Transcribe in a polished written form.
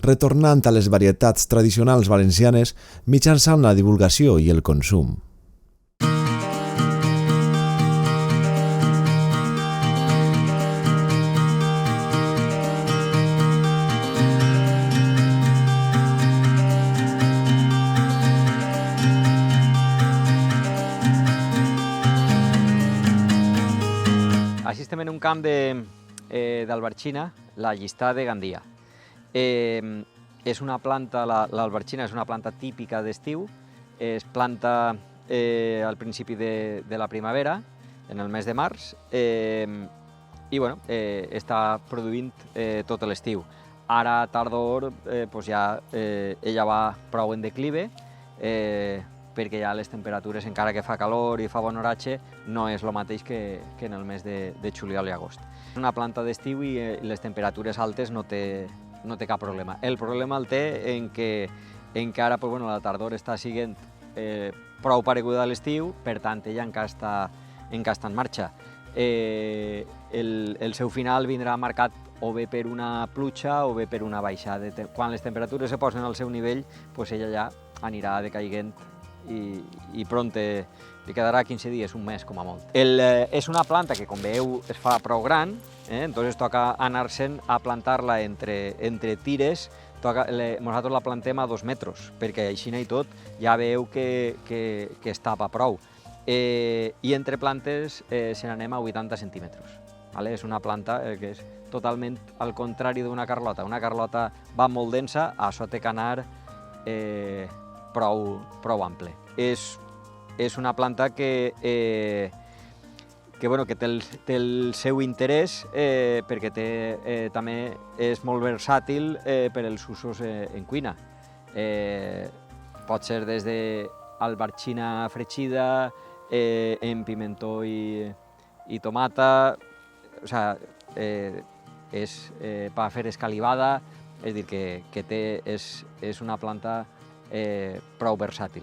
retornant a les varietats tradicionals valencianes mitjançant la divulgació i el consum. Així estem en un camp d'albergina, la llistà de Gandia. És una planta, l'albergina és una planta típica d'estiu, es planta al principi de la primavera, en el mes de març, i bueno, està produint tot l'estiu. Ara, a tardor, ella va prou en declive, perquè ja les temperatures, encara que fa calor i fa bon oratge, no és el mateix que en el mes de juliol i agost. És una planta d'estiu i les temperatures altes no té cap problema. El problema el té en que ara la tardor està sent prou pareguda a l'estiu, per tant ella encara està en marxa. El seu final vindrà marcat o bé per una pluja o bé per una baixada. Quan les temperatures se posen al seu nivell, ella ja anirà decaient i pront li quedarà 15 dies, un mes com a molt. És una planta que, com veieu, es fa prou gran, entonces toca anar-se'n a plantar-la entre tires. Nosaltres la plantem a 2 metres, perquè així i tot ja veieu que es tapa prou. I entre plantes se n'anem a 80 centímetres. És una planta que és totalment al contrari d'una carlota. Una carlota va molt densa, això té que anar prou ample. És una planta que té el seu interès perquè també és molt versàtil per als usos en cuina. Pot ser des d'albergina fregida, en pimentó i tomata, és per fer escalivada, és a dir, que és una planta prou versàtil.